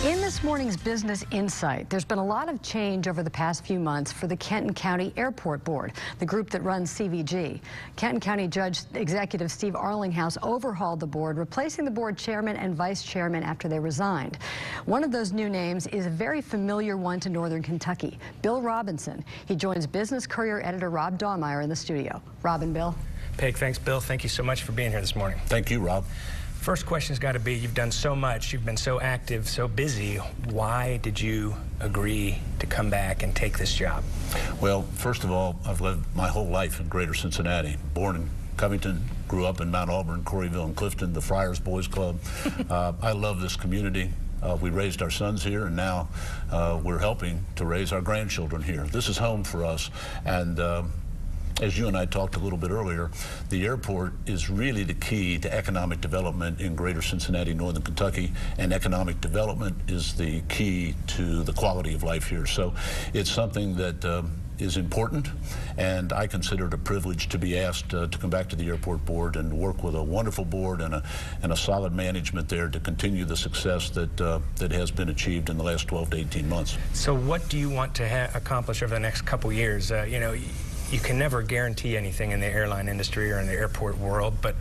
In this morning's Business Insight, there's been a lot of change over the past few months for the Kenton County Airport Board, the group that runs CVG. Kenton County Judge Executive Steve Arlinghouse overhauled the board, replacing the board chairman and vice chairman after they resigned. One of those new names is a very familiar one to Northern Kentucky, Bill Robinson. He joins Business Courier editor Rob Dawmeyer in the studio. Rob and Bill. Peg, thanks, Bill. Thank you so much for being here this morning. Thank you, Rob. First question's got to be, you've done so much, you've been so active, so busy. Why did you agree to come back and take this job? Well, first of all, I've lived my whole life in Greater Cincinnati. Born in Covington, grew up in Mount Auburn, Coreyville, and Clifton, the Friars Boys Club. I love this community. We raised our sons here, and now we're helping to raise our grandchildren here. This is home for us, and as you and I talked a little bit earlier, the airport is really the key to economic development in Greater Cincinnati, Northern Kentucky, and economic development is the key to the quality of life here. So it's something that is important, and I consider it a privilege to be asked to come back to the airport board and work with a wonderful board and a solid management there to continue the success that that has been achieved in the last 12 to 18 months. So what do you want to accomplish over the next couple years? You know, you can never guarantee anything in the airline industry or in the airport world, but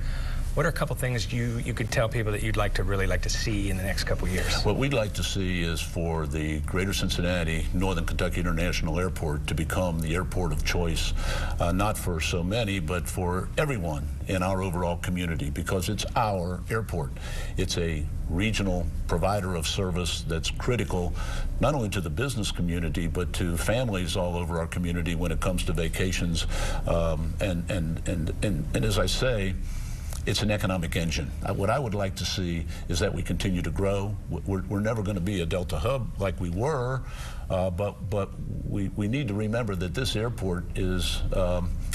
what are a couple things you could tell people that you'd really like to see in the next couple years? What we'd like to see is for the Greater Cincinnati, Northern Kentucky International Airport to become the airport of choice, not for so many, but for everyone in our overall community, because it's our airport. It's a regional provider of service that's critical not only to the business community but to families all over our community when it comes to vacations, and as I say, it's an economic engine. What I would like to see is that we continue to grow. We're never going to be a Delta hub like we were, but we need to remember that this airport is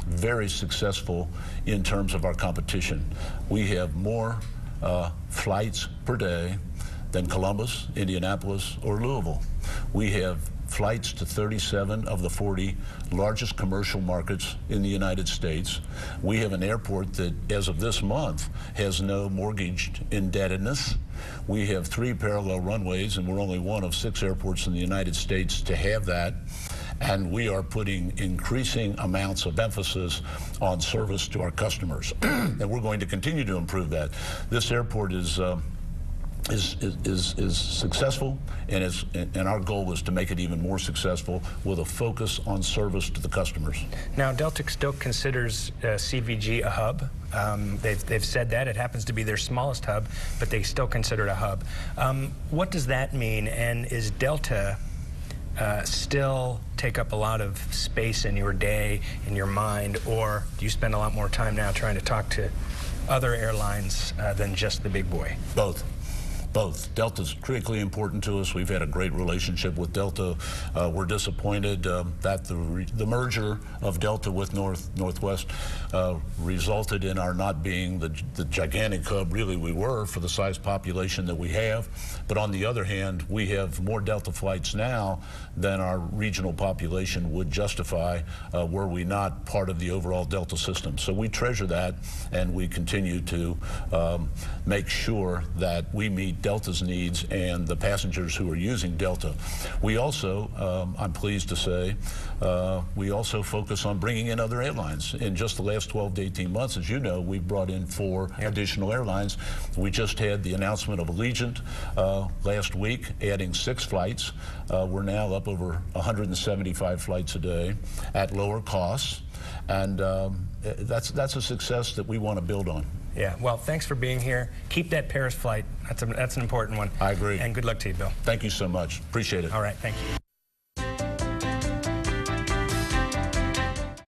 very successful in terms of our competition. We have more flights per day than Columbus, Indianapolis, or Louisville. We have flights to 37 of the 40 largest commercial markets in the United States. We have an airport that, as of this month, has no mortgaged indebtedness. We have 3 parallel runways, and we're only one of 6 airports in the United States to have that. And we are putting increasing amounts of emphasis on service to our customers. And we're going to continue to improve that. This airport is successful, and our goal is to make it even more successful with a focus on service to the customers. Now, Delta still considers CVG a hub. They've said that. It happens to be their smallest hub, but they still consider it a hub. What does that mean, and is Delta still take up a lot of space in your day, in your mind, or do you spend a lot more time now trying to talk to other airlines than just the big boy? Both. Both. Delta's critically important to us. We've had a great relationship with Delta. We're disappointed that the merger of Delta with Northwest resulted in our not being the gigantic hub really we were for the size population that we have. But on the other hand, we have more Delta flights now than our regional population would justify were we not part of the overall Delta system. So we treasure that, and we continue to make sure that we meet Delta's needs and the passengers who are using Delta. We also, I'm pleased to say, we also focus on bringing in other airlines. In just the last 12 to 18 months, as you know, we've brought in 4 additional airlines. We just had the announcement of Allegiant last week, adding 6 flights. We're now up over 175 flights a day at lower costs, and that's a success that we want to build on. Yeah, well, thanks for being here. Keep that Paris flight. That's an important one. I agree. And good luck to you, Bill. Thank you so much. Appreciate it. All right, thank you.